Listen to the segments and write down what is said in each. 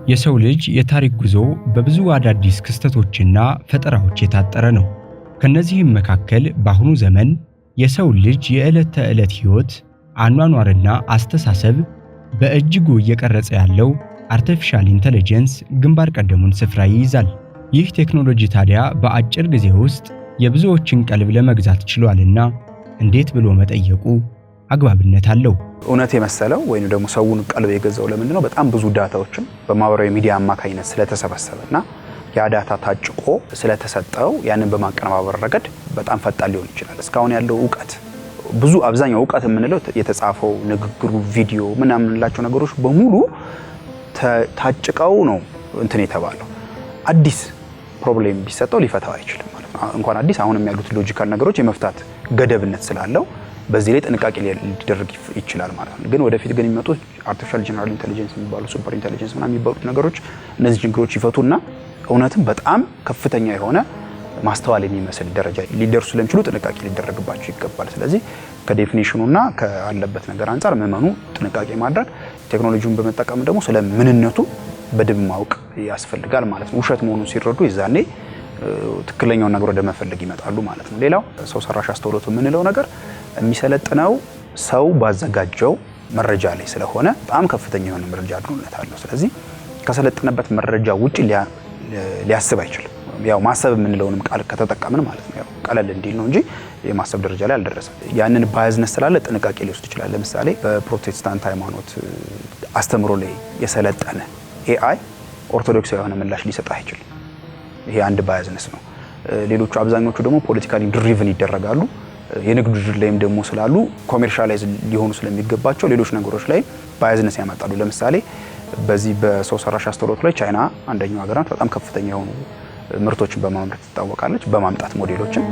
የሰው ልጅ የታሪክ ጉዞ በብዙ አዳዲስ ክስተቶችና ፈጠራዎች የታጠረ ነው። ከነዚህም መካከል በአሁኑ ዘመን የሰው ልጅ የዕለት ተዕለት ሕይወት አኗኗርና አስተሳሰብ በእጅጉ እየቀረጸ ያለው አርቲፊሻል ኢንተለጀንስ ግንባር ቀደሙን ስፍራ ይይዛል። ይህ ቴክኖሎጂ ታዲያ በአጭር ጊዜ ውስጥ የብዙዎችን ቀልብ ለመግዛት ችሏልና እንዴት ብሎ መጠየቁ አግባብነት አለው። እውነት የመሰለው ወይንም ደግሞ ሰውን ቀልብ የገዛው ለምንድነው? በጣም ብዙ ዳታዎችን በማህበራዊ ሚዲያ አማካኝነት ስለተሰበሰበና ያ ዳታ ታጭቆ ስለተሰጠው ያንን በማቀነባበር ረገድ በጣም ፈጣን ሊሆን ይችላል። እስካሁን ያለው ዕውቀት ብዙ አብዛኛው ዕውቀት የምንለው የተጻፈው ንግግሩ፣ ቪዲዮ ምናምን የምንላቸው ነገሮች በሙሉ ታጭቀው ነው እንትን የተባለው። አዲስ ፕሮብሌም ቢሰጠው ሊፈታው አይችልም ማለት ነው። እንኳን አዲስ አሁንም ያሉት ሎጂካል ነገሮች የመፍታት ገደብነት ስላለው በዚህ ላይ ጥንቃቄ ሊደረግ ይችላል ማለት ነው። ግን ወደፊት ግን የሚመጡት አርቲፊሻል ጀነራል ኢንተለጀንስ የሚባሉ ሱፐር ኢንተለጀንስ ምናምን የሚባሉት ነገሮች እነዚህ ችግሮች ይፈቱና እውነትም በጣም ከፍተኛ የሆነ ማስተዋል የሚመስል ደረጃ ሊደርሱ ስለሚችሉ ጥንቃቄ ሊደረግባቸው ይገባል። ስለዚህ ከዴፊኒሽኑና ካለበት ነገር አንፃር ምዕመኑ ጥንቃቄ ማድረግ፣ ቴክኖሎጂውን በመጠቀም ደግሞ ስለ ምንነቱ በደንብ ማወቅ ያስፈልጋል ማለት ነው። ውሸት መሆኑን ሲረዱ ይዛኔ ትክክለኛውን ነገር ወደ መፈለግ ይመጣሉ ማለት ነው። ሌላው ሰው ሰራሽ አስተውሎት የምንለው ነገር የሚሰለጥነው ሰው ባዘጋጀው መረጃ ላይ ስለሆነ በጣም ከፍተኛ የሆነ መረጃ አድሮነት አለው። ስለዚህ ከሰለጠነበት መረጃ ውጪ ሊያስብ አይችልም። ያው ማሰብ የምንለውንም ቃል ከተጠቀምን ማለት ነው ያው ቀለል እንዲል ነው እንጂ የማሰብ ደረጃ ላይ አልደረሰም። ያንን ባያዝነስ ስላለ ጥንቃቄ ሊወስድ ይችላል። ለምሳሌ በፕሮቴስታንት ሃይማኖት አስተምሮ ላይ የሰለጠነ ኤአይ ኦርቶዶክሳዊ የሆነ ምላሽ ሊሰጥ አይችልም። ይሄ አንድ ባያዝነስ ነው። ሌሎቹ አብዛኞቹ ደግሞ ፖለቲካሊ ድሪቭን ይደረጋሉ። የንግዱ ድር ላይም ደግሞ ስላሉ ኮሜርሻላይዝ ሊሆኑ ስለሚገባቸው ሌሎች ነገሮች ላይ ባያዝነስ ያመጣሉ። ለምሳሌ በዚህ በሰው ሰራሽ አስተውሎት ላይ ቻይና አንደኛው ሀገር ናት። በጣም ከፍተኛ የሆኑ ምርቶችን በማምረት ትታወቃለች፣ በማምጣት ሞዴሎችን።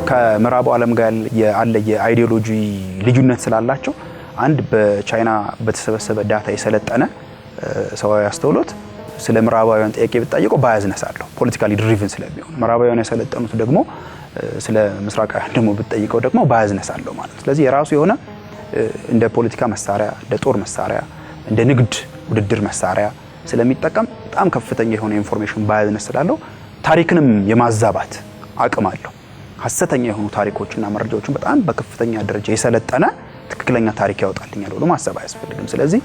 ከምዕራቡ ዓለም ጋር ያለ የአይዲዮሎጂ ልዩነት ስላላቸው አንድ በቻይና በተሰበሰበ ዳታ የሰለጠነ ሰዋዊ አስተውሎት ስለ ምዕራባውያን ጥያቄ ብትጠይቀው ባያዝነስ አለው፣ ፖለቲካሊ ድሪቭን ስለሚሆን። ምዕራባውያን የሰለጠኑት ደግሞ ስለ ምስራቃውያን ደግሞ ብትጠይቀው ደግሞ ባያዝነስ አለው ማለት ነው። ስለዚህ የራሱ የሆነ እንደ ፖለቲካ መሳሪያ፣ እንደ ጦር መሳሪያ፣ እንደ ንግድ ውድድር መሳሪያ ስለሚጠቀም በጣም ከፍተኛ የሆነ ኢንፎርሜሽን ባያዝነስ ስላለው ታሪክንም የማዛባት አቅም አለው። ሐሰተኛ የሆኑ ታሪኮችና መረጃዎችን በጣም በከፍተኛ ደረጃ የሰለጠነ ትክክለኛ ታሪክ ያወጣልኛል ብሎ ማሰብ አያስፈልግም። ስለዚህ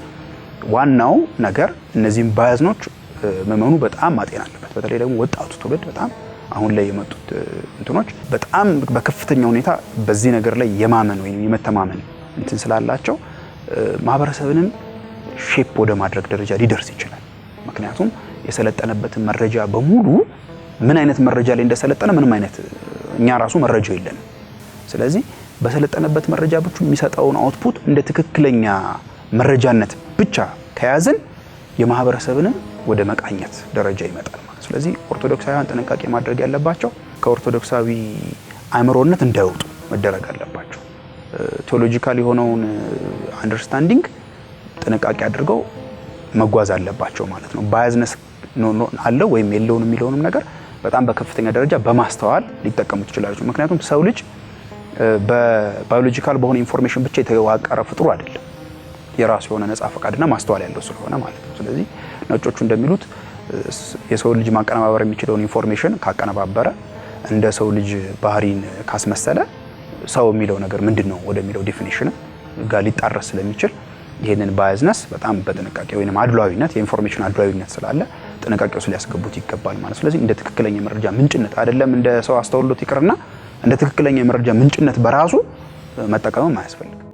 ዋናው ነገር እነዚህም ባያዝኖች መመኑ በጣም ማጤን አለበት። በተለይ ደግሞ ወጣቱ ትውልድ በጣም አሁን ላይ የመጡት እንትኖች በጣም በከፍተኛ ሁኔታ በዚህ ነገር ላይ የማመን ወይም የመተማመን እንትን ስላላቸው ማህበረሰብንም ሼፕ ወደ ማድረግ ደረጃ ሊደርስ ይችላል። ምክንያቱም የሰለጠነበትን መረጃ በሙሉ ምን አይነት መረጃ ላይ እንደሰለጠነ ምንም አይነት እኛ ራሱ መረጃው የለንም። ስለዚህ በሰለጠነበት መረጃ ብቻ የሚሰጠውን አውትፑት እንደ ትክክለኛ መረጃነት ብቻ ከያዝን የማህበረሰብንም ወደ መቃኘት ደረጃ ይመጣል ማለት። ስለዚህ ኦርቶዶክሳውያን ጥንቃቄ ማድረግ ያለባቸው ከኦርቶዶክሳዊ አእምሮነት እንዳይወጡ መደረግ አለባቸው። ቴዎሎጂካል የሆነውን አንደርስታንዲንግ ጥንቃቄ አድርገው መጓዝ አለባቸው ማለት ነው። ባያዝነስ አለው ወይም የለውም የሚለውንም ነገር በጣም በከፍተኛ ደረጃ በማስተዋል ሊጠቀሙት ይችላሉ። ምክንያቱም ሰው ልጅ በባዮሎጂካል በሆነ ኢንፎርሜሽን ብቻ የተዋቀረ ፍጡር አይደለም። የራሱ የሆነ ነፃ ፈቃድና ማስተዋል ያለው ስለሆነ ማለት ነው። ስለዚህ ነጮቹ እንደሚሉት የሰው ልጅ ማቀነባበር የሚችለውን ኢንፎርሜሽን ካቀነባበረ እንደ ሰው ልጅ ባህሪን ካስመሰለ ሰው የሚለው ነገር ምንድነው ወደሚለው ዴፊኒሽን ጋር ሊጣረስ ስለሚችል ይሄንን ባያዝነስ በጣም በጥንቃቄ ወይንም አድሏዊነት የኢንፎርሜሽን አድሏዊነት ስላለ ጥንቃቄው ሊያስገቡት ይገባል ማለት። ስለዚህ እንደ ትክክለኛ መረጃ ምንጭነት አይደለም እንደ ሰው አስተውሎት ይቅርና እንደ ትክክለኛ መረጃ ምንጭነት በራሱ መጠቀምም አያስፈልግም።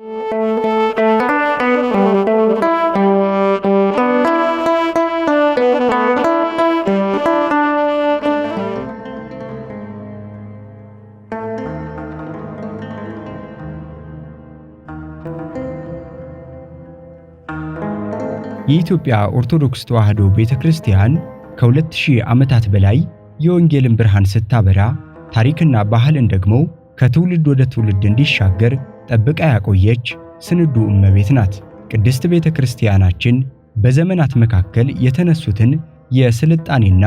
የኢትዮጵያ ኦርቶዶክስ ተዋሕዶ ቤተክርስቲያን ከ2000 ዓመታት በላይ የወንጌልን ብርሃን ስታበራ ታሪክና ባህልን ደግሞ ከትውልድ ወደ ትውልድ እንዲሻገር ጠብቃ ያቆየች ስንዱ እመቤት ናት። ቅድስት ቤተክርስቲያናችን በዘመናት መካከል የተነሱትን የስልጣኔና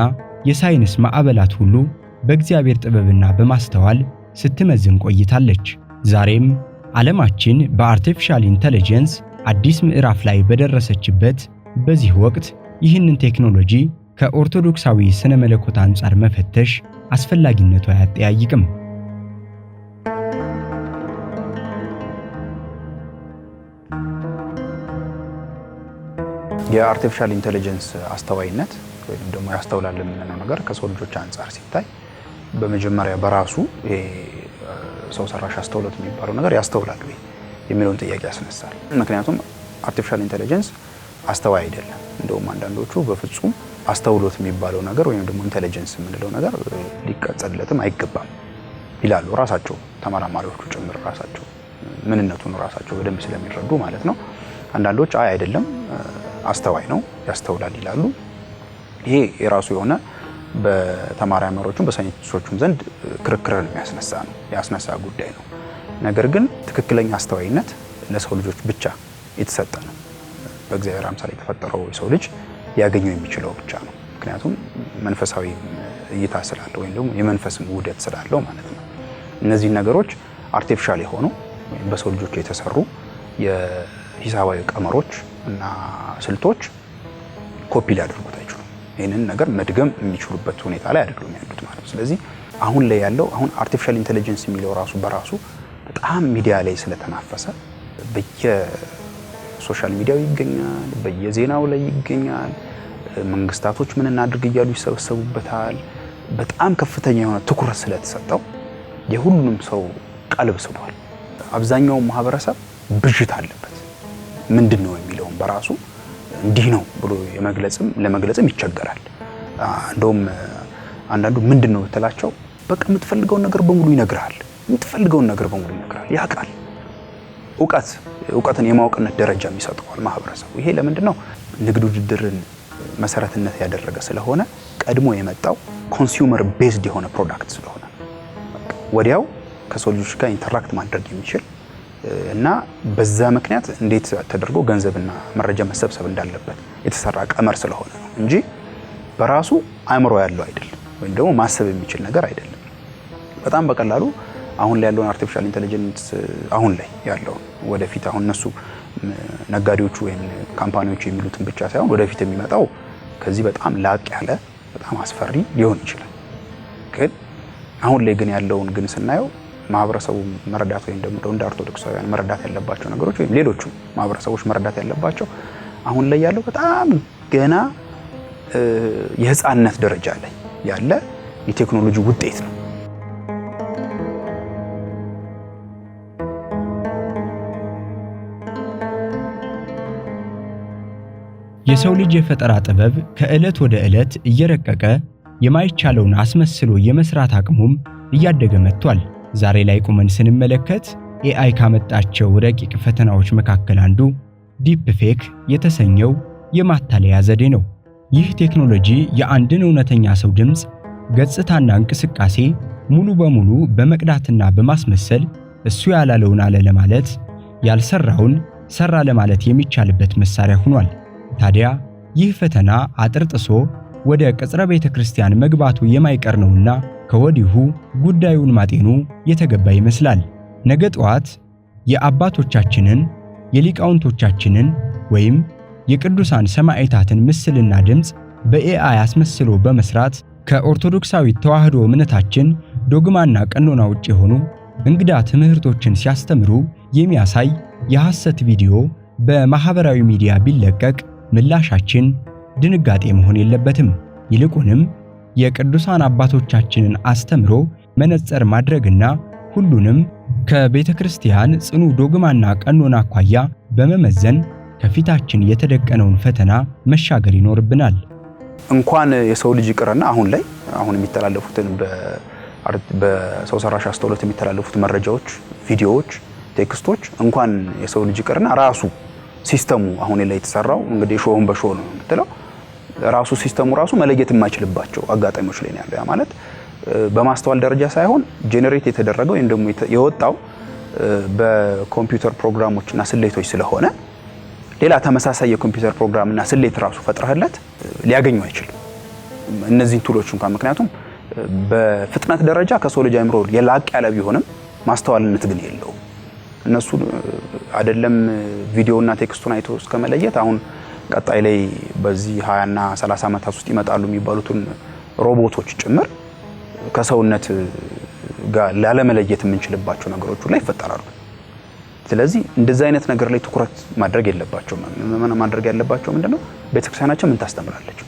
የሳይንስ ማዕበላት ሁሉ በእግዚአብሔር ጥበብና በማስተዋል ስትመዝን ቆይታለች። ዛሬም ዓለማችን በአርቲፊሻል ኢንተለጀንስ አዲስ ምዕራፍ ላይ በደረሰችበት በዚህ ወቅት ይህንን ቴክኖሎጂ ከኦርቶዶክሳዊ ስነ መለኮት አንጻር መፈተሽ አስፈላጊነቱ አያጠያይቅም። የአርቲፊሻል ኢንተለጀንስ አስተዋይነት ወይም ደግሞ ያስተውላል የምንለው ነገር ከሰው ልጆች አንጻር ሲታይ በመጀመሪያ በራሱ ይሄ ሰው ሰራሽ አስተውሎት የሚባለው ነገር ያስተውላል ወይ የሚለውን ጥያቄ ያስነሳል። ምክንያቱም አርቲፊሻል ኢንተለጀንስ አስተዋይ አይደለም። እንደውም አንዳንዶቹ በፍጹም አስተውሎት የሚባለው ነገር ወይም ደግሞ ኢንተለጀንስ የምንለው ነገር ሊቀጸልለትም አይገባም ይላሉ ራሳቸው ተመራማሪዎቹ ጭምር ራሳቸው ምንነቱን ራሳቸው በደንብ ስለሚረዱ ማለት ነው። አንዳንዶች አይ አይደለም አስተዋይ ነው ያስተውላል ይላሉ። ይሄ የራሱ የሆነ በተመራማሪዎቹም በሳይንቲስቶቹም ዘንድ ክርክርን ያስነሳ ጉዳይ ነው። ነገር ግን ትክክለኛ አስተዋይነት ለሰው ልጆች ብቻ የተሰጠ ነው። በእግዚአብሔር አምሳል የተፈጠረው የሰው ልጅ ሊያገኘው የሚችለው ብቻ ነው። ምክንያቱም መንፈሳዊ እይታ ስላለው ወይም ደግሞ የመንፈስም ውህደት ስላለው ማለት ነው። እነዚህ ነገሮች አርቲፊሻል የሆኑ ወይም በሰው ልጆች የተሰሩ የሂሳባዊ ቀመሮች እና ስልቶች ኮፒ ሊያደርጉት አይችሉም። ይህንን ነገር መድገም የሚችሉበት ሁኔታ ላይ አይደሉም ያሉት ማለት ነው። ስለዚህ አሁን ላይ ያለው አርቲፊሻል ኢንተለጀንስ የሚለው ራሱ በራሱ በጣም ሚዲያ ላይ ስለተናፈሰ በየሶሻል ሚዲያው ይገኛል፣ በየዜናው ላይ ይገኛል። መንግስታቶች ምን እናድርግ እያሉ ይሰበሰቡበታል። በጣም ከፍተኛ የሆነ ትኩረት ስለተሰጠው የሁሉንም ሰው ቀልብ ስቧል። አብዛኛው ማህበረሰብ ብዥታ አለበት። ምንድነው የሚለውን በራሱ እንዲህ ነው ብሎ ለመግለጽም ይቸገራል። እንደውም አንዳንዱ ምንድነው ብትላቸው በቃ የምትፈልገውን ነገር በሙሉ ይነግራል። ያውቃል። እውቀትን የማወቅነት ደረጃ የሚሰጠዋል ማህበረሰቡ። ይሄ ለምንድነው? ንግድ ውድድርን መሰረትነት ያደረገ ስለሆነ ቀድሞ የመጣው ኮንሱመር ቤዝድ የሆነ ፕሮዳክት ስለሆነ ወዲያው ከሰው ልጆች ጋር ኢንተራክት ማድረግ የሚችል እና በዛ ምክንያት እንዴት ተደርጎ ገንዘብና መረጃ መሰብሰብ እንዳለበት የተሰራ ቀመር ስለሆነ ነው እንጂ በራሱ አእምሮ ያለው አይደለም፣ ወይም ደግሞ ማሰብ የሚችል ነገር አይደለም። በጣም በቀላሉ አሁን ላይ ያለውን አርቲፊሻል ኢንተለጀንስ አሁን ላይ ያለው ወደፊት አሁን እነሱ ነጋዴዎቹ ወይም ካምፓኒዎቹ የሚሉትን ብቻ ሳይሆን ወደፊት የሚመጣው ከዚህ በጣም ላቅ ያለ በጣም አስፈሪ ሊሆን ይችላል። ግን አሁን ላይ ግን ያለውን ግን ስናየው ማህበረሰቡ መረዳት ወይም ደግሞ እንደ ኦርቶዶክሳውያን መረዳት ያለባቸው ነገሮች ወይም ሌሎቹ ማህበረሰቦች መረዳት ያለባቸው አሁን ላይ ያለው በጣም ገና የህፃንነት ደረጃ ላይ ያለ የቴክኖሎጂ ውጤት ነው። የሰው ልጅ የፈጠራ ጥበብ ከዕለት ወደ ዕለት እየረቀቀ የማይቻለውን አስመስሎ የመስራት አቅሙም እያደገ መጥቷል። ዛሬ ላይ ቁመን ስንመለከት ኤአይ ካመጣቸው ረቂቅ ፈተናዎች መካከል አንዱ ዲፕ ፌክ የተሰኘው የማታለያ ዘዴ ነው። ይህ ቴክኖሎጂ የአንድን እውነተኛ ሰው ድምፅ፣ ገጽታና እንቅስቃሴ ሙሉ በሙሉ በመቅዳትና በማስመሰል እሱ ያላለውን አለ ለማለት፣ ያልሰራውን ሰራ ለማለት የሚቻልበት መሳሪያ ሆኗል። ታዲያ ይህ ፈተና አጥር ጥሶ ወደ ቅጽረ ቤተ ክርስቲያን መግባቱ የማይቀር ነውና ከወዲሁ ጉዳዩን ማጤኑ የተገባ ይመስላል። ነገ ጠዋት የአባቶቻችንን የሊቃውንቶቻችንን ወይም የቅዱሳን ሰማዕታትን ምስልና ድምፅ በኤአይ አስመስሎ በመስራት ከኦርቶዶክሳዊ ተዋህዶ እምነታችን ዶግማና ቀኖና ውጭ የሆኑ እንግዳ ትምህርቶችን ሲያስተምሩ የሚያሳይ የሐሰት ቪዲዮ በማህበራዊ ሚዲያ ቢለቀቅ ምላሻችን ድንጋጤ መሆን የለበትም። ይልቁንም የቅዱሳን አባቶቻችንን አስተምሮ መነጽር ማድረግና ሁሉንም ከቤተ ክርስቲያን ጽኑ ዶግማና ቀኖና አኳያ በመመዘን ከፊታችን የተደቀነውን ፈተና መሻገር ይኖርብናል። እንኳን የሰው ልጅ ይቅርና አሁን የሚተላለፉትን በሰው ሰራሽ አስተውሎት የሚተላለፉት መረጃዎች፣ ቪዲዮዎች፣ ቴክስቶች እንኳን የሰው ልጅ ይቅርና ራሱ ሲስተሙ አሁን ላይ የተሰራው እንግዲህ ሾውን በሾ ነው የምትለው ራሱ ሲስተሙ ራሱ መለየት የማይችልባቸው አጋጣሚዎች ላይ ነው ያለው። ያ ማለት በማስተዋል ደረጃ ሳይሆን ጄነሬት የተደረገው ወይም ደግሞ የወጣው በኮምፒውተር ፕሮግራሞችና ስሌቶች ስለሆነ ሌላ ተመሳሳይ የኮምፒውተር ፕሮግራምና ስሌት ራሱ ፈጥረህለት ሊያገኙ አይችልም። እነዚህን ቱሎች እንኳን ምክንያቱም በፍጥነት ደረጃ ከሰው ልጅ አይምሮ የላቅ ያለ ቢሆንም ማስተዋልነት ግን የለውም። እነሱ አይደለም ቪዲዮና ቴክስቱን አይቶ እስከመለየት አሁን ቀጣይ ላይ በዚህ 20 እና 30 ዓመታት ውስጥ ይመጣሉ የሚባሉትን ሮቦቶች ጭምር ከሰውነት ጋር ላለመለየት የምንችልባቸው ነገሮች ላይ ይፈጠራሉ። ስለዚህ እንደዚህ አይነት ነገር ላይ ትኩረት ማድረግ የለባቸውም። ማድረግ ያለባቸው ምንድነው? ቤተክርስቲያናችን ምን ታስተምራለች?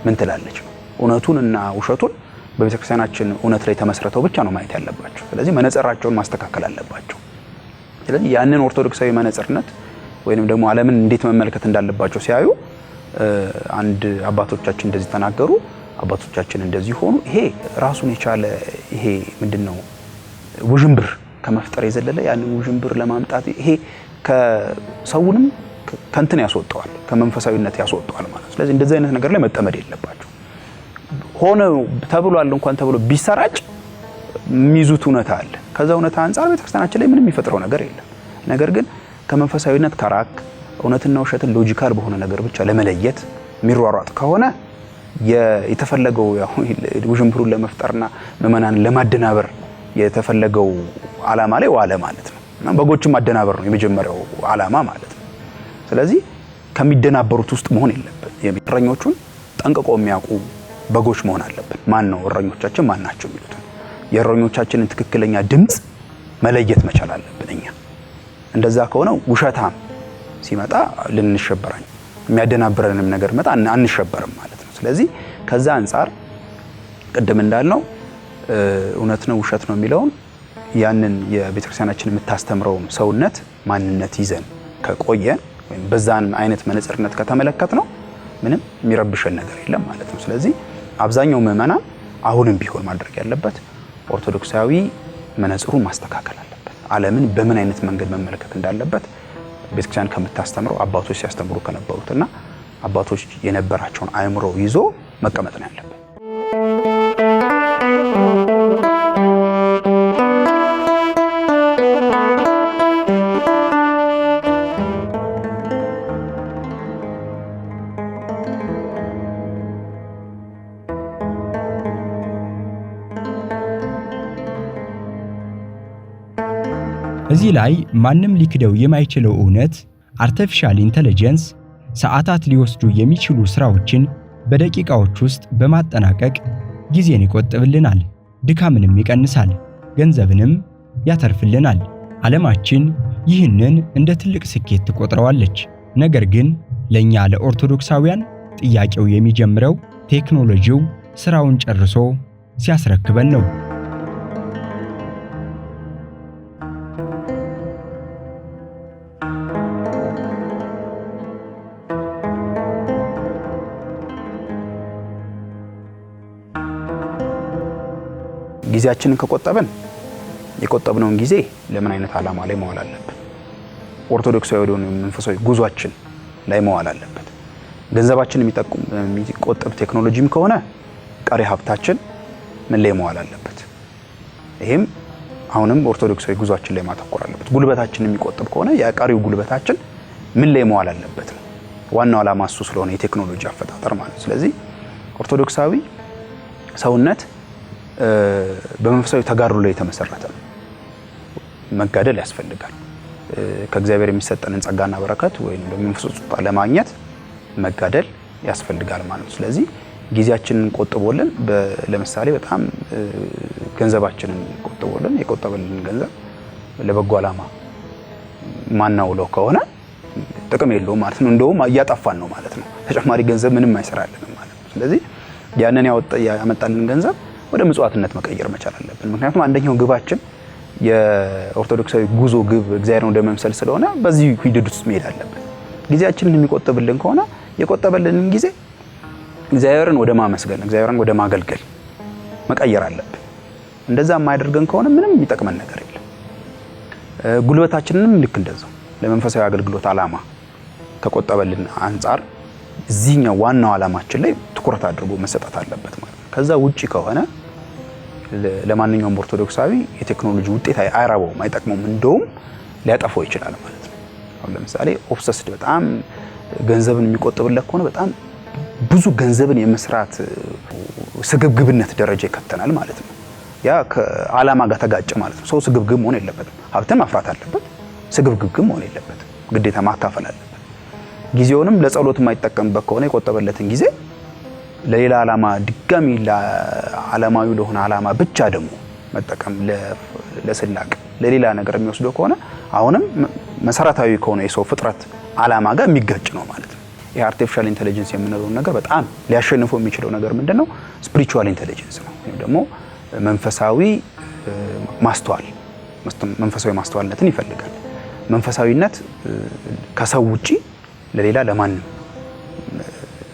ምን ትላለች? እውነቱንና ውሸቱን በቤተክርስቲያናችን እውነት ላይ ተመስርተው ብቻ ነው ማየት ያለባቸው። ስለዚህ መነጽራቸውን ማስተካከል አለባቸው። ስለዚህ ያንን ኦርቶዶክሳዊ መነጽርነት ወይንም ደግሞ ዓለምን እንዴት መመልከት እንዳለባቸው ሲያዩ አንድ አባቶቻችን እንደዚህ ተናገሩ፣ አባቶቻችን እንደዚህ ሆኑ። ይሄ ራሱን የቻለ ይሄ ምንድነው ውዥንብር ከመፍጠር የዘለለ ያንን ውዥንብር ለማምጣት ይሄ ከሰውንም ከንትን ያስወጣዋል፣ ከመንፈሳዊነት ያስወጣዋል ማለት ነው። ስለዚህ እንደዚህ አይነት ነገር ላይ መጠመድ የለባቸው። ሆነ ተብሏል እንኳን ተብሎ ቢሰራጭ የሚይዙት እውነታ አለ። ከዛ እውነታ አንፃር ቤተክርስቲያናችን ላይ ምንም የሚፈጥረው ነገር የለም። ነገር ግን ከመንፈሳዊነት ከራክ እውነትና ውሸትን ሎጂካል በሆነ ነገር ብቻ ለመለየት የሚሯሯጥ ከሆነ የተፈለገው ያው ውዥንብሩን ለመፍጠርና ምዕመናንን ለማደናበር የተፈለገው ዓላማ ላይ ዋለ ማለት ነው። እና በጎችን ማደናበር ነው የመጀመሪያው ዓላማ ማለት ነው። ስለዚህ ከሚደናበሩት ውስጥ መሆን የለብን። እረኞቹን ጠንቅቆ የሚያውቁ በጎች መሆን አለብን። ማን ነው እረኞቻችን ማን ናቸው የሚሉት የእረኞቻችንን ትክክለኛ ድምጽ መለየት መቻል አለብን እኛ። እንደዛ ከሆነ ውሸታም ሲመጣ ልንሸበራኝ የሚያደናብረንም ነገር መጣ አንሸበርም ማለት ነው። ስለዚህ ከዛ አንፃር ቅድም እንዳልነው እውነት ነው ውሸት ነው የሚለውን ያንን የቤተክርስቲያናችን የምታስተምረው ሰውነት ማንነት ይዘን ከቆየን ወይም በዛን አይነት መነጽርነት ከተመለከት ነው ምንም የሚረብሸን ነገር የለም ማለት ነው። ስለዚህ አብዛኛው ምዕመናን አሁንም ቢሆን ማድረግ ያለበት ኦርቶዶክሳዊ መነጽሩን ማስተካከል አለበት። ዓለምን በምን አይነት መንገድ መመልከት እንዳለበት ቤተክርስቲያን ከምታስተምረው አባቶች ሲያስተምሩ ከነበሩትና አባቶች የነበራቸውን አእምሮ ይዞ መቀመጥ ነው ያለበት። እዚህ ላይ ማንም ሊክደው የማይችለው እውነት አርቲፊሻል ኢንተለጀንስ ሰዓታት ሊወስዱ የሚችሉ ስራዎችን በደቂቃዎች ውስጥ በማጠናቀቅ ጊዜን ይቆጥብልናል፣ ድካምንም ይቀንሳል፣ ገንዘብንም ያተርፍልናል። ዓለማችን ይህንን እንደ ትልቅ ስኬት ትቆጥረዋለች። ነገር ግን ለኛ ለኦርቶዶክሳውያን ጥያቄው የሚጀምረው ቴክኖሎጂው ስራውን ጨርሶ ሲያስረክበን ነው። ጊዜያችንን ከቆጠብን የቆጠብነውን ጊዜ ለምን አይነት ዓላማ ላይ መዋል አለበት? ኦርቶዶክሳዊ ወደ መንፈሳዊ ጉዟችን ላይ መዋል አለበት። ገንዘባችን የሚቆጠብ ቴክኖሎጂም ከሆነ ቀሪ ሀብታችን ምን ላይ መዋል አለበት? ይሄም አሁንም ኦርቶዶክሳዊ ጉዟችን ላይ ማተኮር አለበት። ጉልበታችን የሚቆጠብ ከሆነ የቀሪው ጉልበታችን ምን ላይ መዋል አለበት ነው ዋናው ዓላማ እሱ ስለሆነ የቴክኖሎጂ አፈጣጠር ማለት። ስለዚህ ኦርቶዶክሳዊ ሰውነት በመንፈሳዊ ተጋድሎ ላይ የተመሰረተ ነው። መጋደል ያስፈልጋል። ከእግዚአብሔር የሚሰጠንን ጸጋና በረከት ወይም በመንፈስ ውስጥ ለማግኘት መጋደል ያስፈልጋል ማለት ነው። ስለዚህ ጊዜያችንን ቆጥቦልን ለምሳሌ በጣም ገንዘባችንን ቆጥቦልን የቆጠበልን ገንዘብ ለበጎ ዓላማ ማናውለው ከሆነ ጥቅም የለውም ማለት ነው። እንደውም እያጠፋን ነው ማለት ነው። ተጨማሪ ገንዘብ ምንም አይሰራልንም ማለት ነው። ስለዚህ ያንን ያመጣልን ገንዘብ ወደ ምጽዋትነት መቀየር መቻል አለብን። ምክንያቱም አንደኛው ግባችን የኦርቶዶክሳዊ ጉዞ ግብ እግዚአብሔርን ወደ መምሰል ስለሆነ በዚህ ሂደት ውስጥ መሄድ አለብን። ጊዜያችንን የሚቆጥብልን ከሆነ የቆጠበልንን ጊዜ እግዚአብሔርን ወደ ማመስገን፣ እግዚአብሔርን ወደ ማገልገል መቀየር አለብን። እንደዛ የማያደርገን ከሆነ ምንም የሚጠቅመን ነገር የለም። ጉልበታችንንም ልክ እንደዛው ለመንፈሳዊ አገልግሎት ዓላማ ከቆጠበልን አንፃር እዚህኛው ዋናው ዓላማችን ላይ ትኩረት አድርጎ መሰጠት አለበት ማለት ነው። ከዛ ውጪ ከሆነ ለማንኛውም ኦርቶዶክሳዊ የቴክኖሎጂ ውጤት አይራበውም፣ አይጠቅመውም፣ እንደውም ሊያጠፋው ይችላል ማለት ነው። አሁን ለምሳሌ ኦብሰስድ በጣም ገንዘብን የሚቆጥብለት ከሆነ በጣም ብዙ ገንዘብን የመስራት ስግብግብነት ደረጃ ይከተናል ማለት ነው። ያ ከዓላማ ጋር ተጋጨ ማለት ነው። ሰው ስግብግብ መሆን የለበትም። ሀብትን ማፍራት አለበት፣ ስግብግብ መሆን የለበትም። ግዴታ ማካፈል አለበት። ጊዜውንም ለጸሎት የማይጠቀምበት ከሆነ የቆጠበለትን ጊዜ ለሌላ ዓላማ ድጋሚ ለዓለማዊ ለሆነ ዓላማ ብቻ ደግሞ መጠቀም ለስላቅ ለሌላ ነገር የሚወስደው ከሆነ አሁንም መሰረታዊ ከሆነ የሰው ፍጥረት ዓላማ ጋር የሚጋጭ ነው ማለት ነው። የአርቲፊሻል ኢንተለጀንስ የምንለው ነገር በጣም ሊያሸንፈው የሚችለው ነገር ምንድነው? ስፒሪቹዋል ኢንተለጀንስ ነው ወይም ደግሞ መንፈሳዊ ማስተዋልነትን ይፈልጋል። መንፈሳዊነት ከሰው ውጪ ለሌላ ለማንም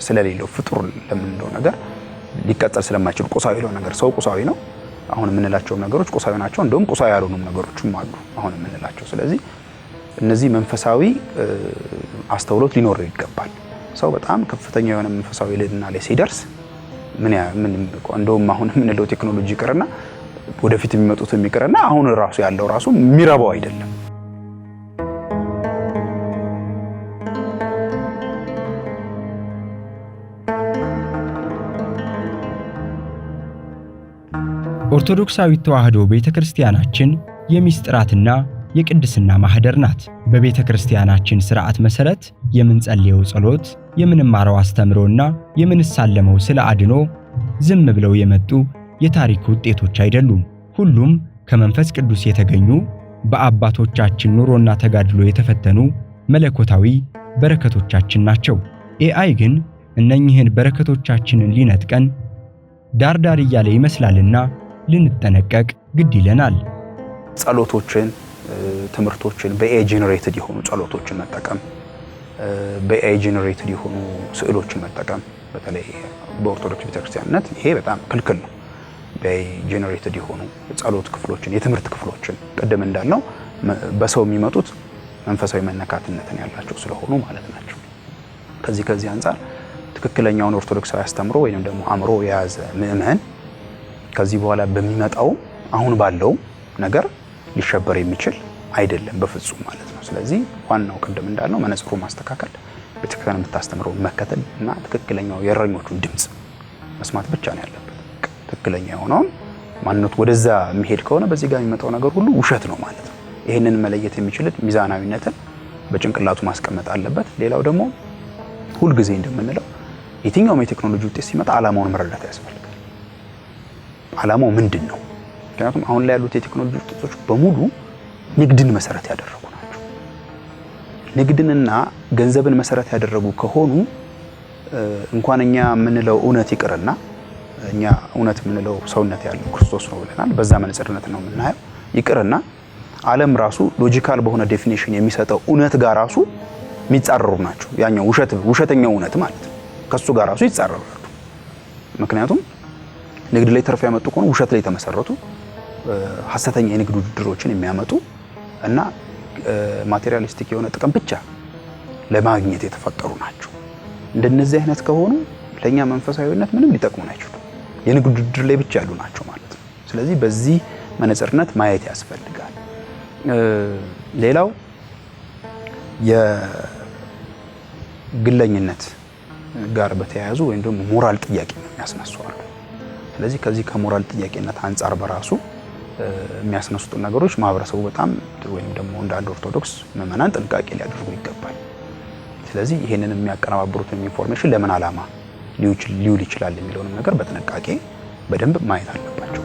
ስለሌለው ፍጡር ለምንለው ነገር ሊቀጠል ስለማይችል ቁሳዊ ነው ነገር ሰው ቁሳዊ ነው። አሁን የምንላቸው ነገሮች ቁሳዊ ናቸው። እንደውም ቁሳዊ ያልሆኑ ነገሮችም አሉ አሁን የምንላቸው። ስለዚህ እነዚህ መንፈሳዊ አስተውሎት ሊኖረው ይገባል። ሰው በጣም ከፍተኛ የሆነ መንፈሳዊ ልዕልና ላይ ሲደርስ ምን እንደውም አሁን የምንለው ቴክኖሎጂ ይቅርና ወደፊት የሚመጡት የሚቅርና አሁን ራሱ ያለው ራሱ የሚረባው አይደለም። ኦርቶዶክሳዊት ተዋሕዶ ቤተክርስቲያናችን የሚስጥራትና የቅድስና ማህደር ናት። በቤተክርስቲያናችን ሥርዓት መሰረት የምንጸልየው ጸሎት፣ የምንማረው አስተምሮና የምንሳለመው ስለ አድኖ ዝም ብለው የመጡ የታሪክ ውጤቶች አይደሉም። ሁሉም ከመንፈስ ቅዱስ የተገኙ በአባቶቻችን ኑሮና ተጋድሎ የተፈተኑ መለኮታዊ በረከቶቻችን ናቸው። ኤአይ ግን እነኚህን በረከቶቻችንን ሊነጥቀን ዳርዳር እያለ ይመስላልና ልንጠነቀቅ ግድ ይለናል። ጸሎቶችን፣ ትምህርቶችን በኤአይ ጄነሬትድ የሆኑ ጸሎቶችን መጠቀም፣ በኤአይ ጄነሬትድ የሆኑ ስዕሎችን መጠቀም በተለይ በኦርቶዶክስ ቤተክርስቲያንነት ይሄ በጣም ክልክል ነው። በኤአይ ጄነሬትድ የሆኑ ጸሎት ክፍሎችን፣ የትምህርት ክፍሎችን ቅድም እንዳልነው በሰው የሚመጡት መንፈሳዊ መነካትነትን ያላቸው ስለሆኑ ማለት ናቸው። ከዚህ አንጻር ትክክለኛውን ኦርቶዶክሳዊ አስተምሮ ወይንም ደግሞ አእምሮ የያዘ ምእመን ከዚህ በኋላ በሚመጣው አሁን ባለው ነገር ሊሸበር የሚችል አይደለም በፍጹም ማለት ነው። ስለዚህ ዋናው ቅድም እንዳልነው መነጽሩ ማስተካከል፣ ቤተክርስቲያን የምታስተምረው መከተል እና ትክክለኛው የእረኞቹን ድምጽ መስማት ብቻ ነው ያለበት። ትክክለኛ የሆነውን ማንነቱ ወደዛ የሚሄድ ከሆነ በዚህ ጋር የሚመጣው ነገር ሁሉ ውሸት ነው ማለት ነው። ይሄንን መለየት የሚችል ሚዛናዊነትን በጭንቅላቱ ማስቀመጥ አለበት። ሌላው ደግሞ ሁልጊዜ እንደምንለው የትኛውም የቴክኖሎጂ ውጤት ሲመጣ ዓላማውን መረዳት ያስፈልጋል። ዓላማው ምንድን ነው? ምክንያቱም አሁን ላይ ያሉት የቴክኖሎጂ ውጤቶች በሙሉ ንግድን መሰረት ያደረጉ ናቸው። ንግድንና ገንዘብን መሰረት ያደረጉ ከሆኑ እንኳን እኛ የምንለው እውነት ይቅርና እኛ እውነት የምንለው ሰውነት ያለው ክርስቶስ ነው ብለናል። በዛ መነጽርነት ነው የምናየው። ይቅርና ዓለም ራሱ ሎጂካል በሆነ ዴፊኒሽን የሚሰጠው እውነት ጋር ራሱ የሚጻረሩ ናቸው። ያኛው ውሸተኛው እውነት ማለት ነው። ከሱ ጋር ራሱ ይጻረራሉ። ምክንያቱም ንግድ ላይ ተርፍ ያመጡ ከሆነ ውሸት ላይ የተመሰረቱ ሐሰተኛ የንግድ ውድድሮችን የሚያመጡ እና ማቴሪያሊስቲክ የሆነ ጥቅም ብቻ ለማግኘት የተፈጠሩ ናቸው። እንደነዚህ አይነት ከሆኑ ለኛ መንፈሳዊነት ምንም ሊጠቅሙን አይችሉም። የንግድ ውድድር ላይ ብቻ ያሉ ናቸው ማለት ነው። ስለዚህ በዚህ መነጽርነት ማየት ያስፈልጋል። ሌላው የግለኝነት ጋር በተያያዙ ወይም ደግሞ ሞራል ጥያቄ ነው የሚያስነሳው። ስለዚህ ከዚህ ከሞራል ጥያቄነት አንጻር በራሱ የሚያስነሱት ነገሮች ማህበረሰቡ በጣም ወይም ደግሞ እንደ አንድ ኦርቶዶክስ ምዕመናን ጥንቃቄ ሊያደርጉ ይገባል። ስለዚህ ይሄንን የሚያቀነባብሩትን ኢንፎርሜሽን ለምን ዓላማ ሊውል ይችላል የሚለውን ነገር በጥንቃቄ በደንብ ማየት አለባቸው።